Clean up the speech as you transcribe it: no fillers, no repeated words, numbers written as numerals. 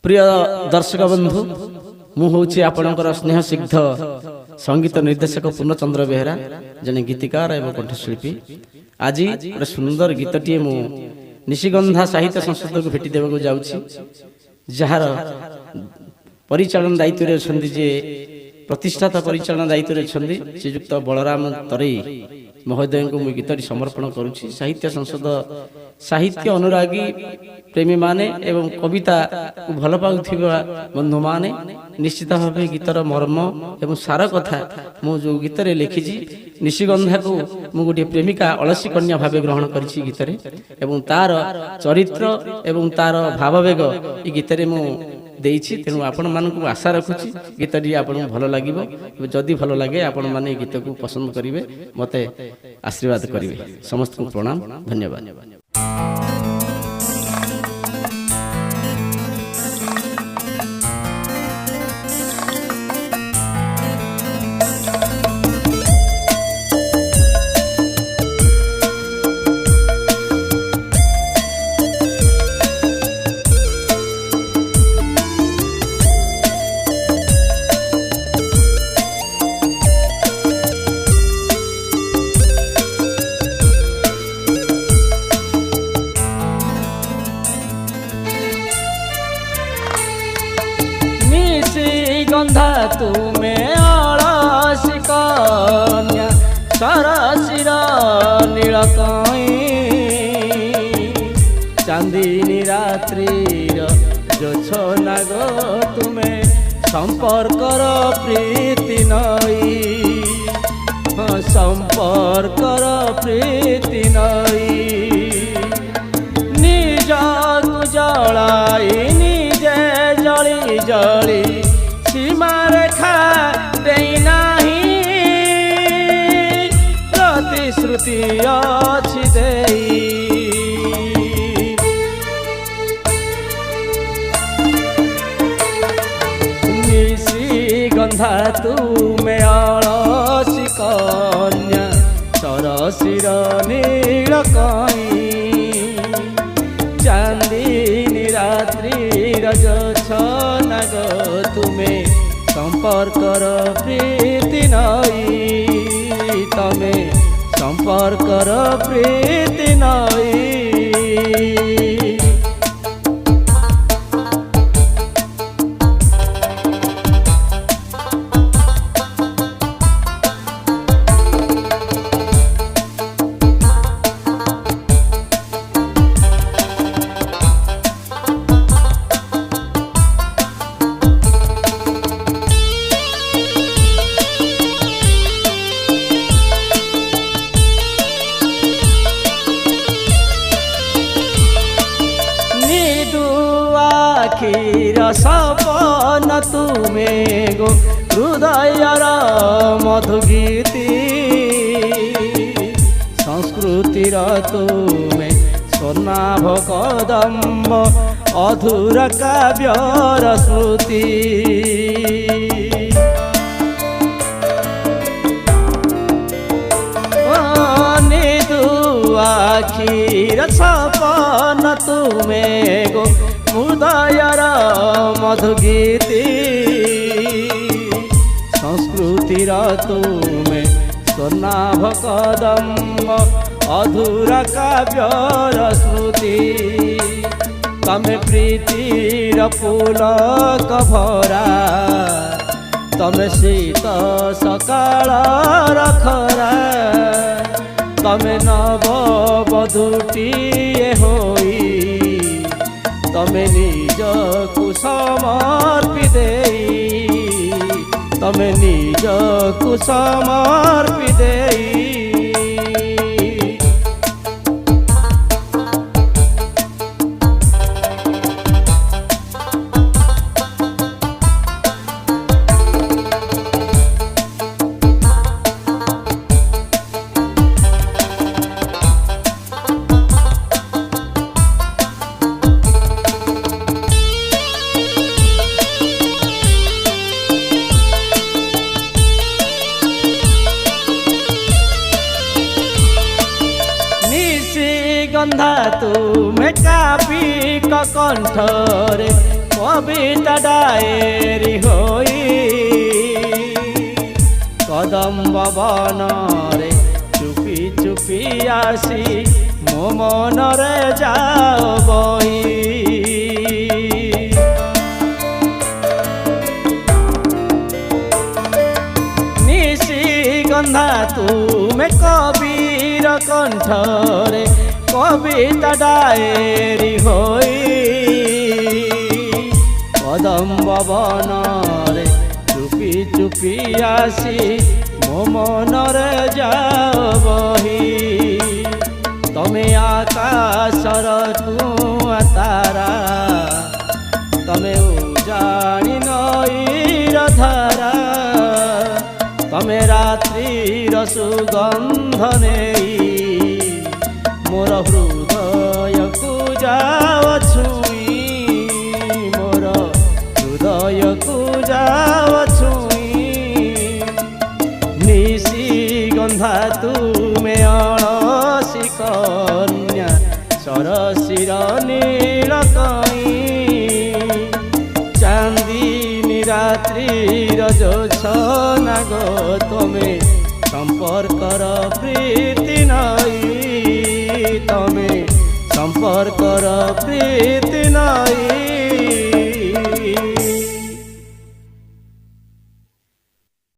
प्रिय दर्शक बंधु मुझे आपणकर स्नेह सिग्ध संगीत निर्देशक पूर्णचंद्र बेहेरा जने गीतिकार एवं कंठशिल्पी आज गोटे सुंदर गीतटीए मु निशिगंधा साहित्य संस्था को भेटी देवा जाऊँगी जार परिचालन दायित्व जे प्रतिष्ठाता परिचालन दायित्व श्रीजुक्त बलराम तरे महोदय को मुझे गीत समर्पण करुच्ची। साहित्य संसद साहित्य अनुरागी प्रेमी माने एवं कविता को भल पाउथिबा बंधु माने निश्चित भाव गीतर मर्म एवं सार कथा मु जो गीत लिखी निशिगंधा को मु गोटे प्रेमिका अलसी कन्या भाव ग्रहण करी गीत एवं तार चरित्र एवं तार भाववेग ये गीत मु देइछि। तेणु आपण मानक आशा रखुछि गीतटी आपन भल लागिबो। जदि भल लागे आपण माने गीत को पसंद करिवे मते आशीर्वाद करिवे। समस्त को प्रणाम, धन्यवाद। गंधा तुमे अलसी कन्या सरसिर नीलकई चांदनी रात्रिर जोछना गो तुमे संपर्कर प्रीति नई संपर्कर प्रीति नई निज को जलाई निजे जली जली सीमा रेखा देना प्रतिश्रुति अच्छी देई निशी गंधा तुमे अलसी कन्या सरसिर नीलकई चांदनी रात्रिर जोछना गो तुमे संपर्कर प्रीति नई तमे संपर्कर प्रीति नई। आखिर सपन तुमे गो हृदयर मधुगीति संस्कृतिर तुमे स्वर्णाभ कदम्ब अधूर काव्यर स्मृति आखिर सपन तुमे गो हृदयर मधुगीति संस्कृतिर तुमे स्वर्णाभ कदम्ब अधूर काव्यर स्मृति तमे प्रीतिर पुलक भरा तमे शीत सकाळ रखरा तमे नव बधूटीए होई तमे निजकु समर्पि देई तमे निजकु समर्पि देई गंधा तुमे कापी कंठरे কবিতা ডায়েরি হই কদম্ব বনরে চুপি চুপি আসি মো মনরে যাও বহি গন্ধা তুমে কবির কণ্ঠরে কবিতা ডায়েরি হই কদম্ব বনরে চুপি চুপি আসি মো মনরে যাও বহি তমে আকাশর কুয়া তারা তমে উজানি নଈর ধারা তমে রাত্রির সুগন্ধ নেই মোর হৃদয়কু যাও ছুঁই মোর হৃদয়কু যাও ছুঁই নিশি গন্ধা তুমে অণসি কন্যা সরসির নীল কই চাঁদিনী রাত্রির জোছনা গো তুমি সম্পর্কর প্রীতি নাই তুমি সম্পর্কর প্রীতি নাই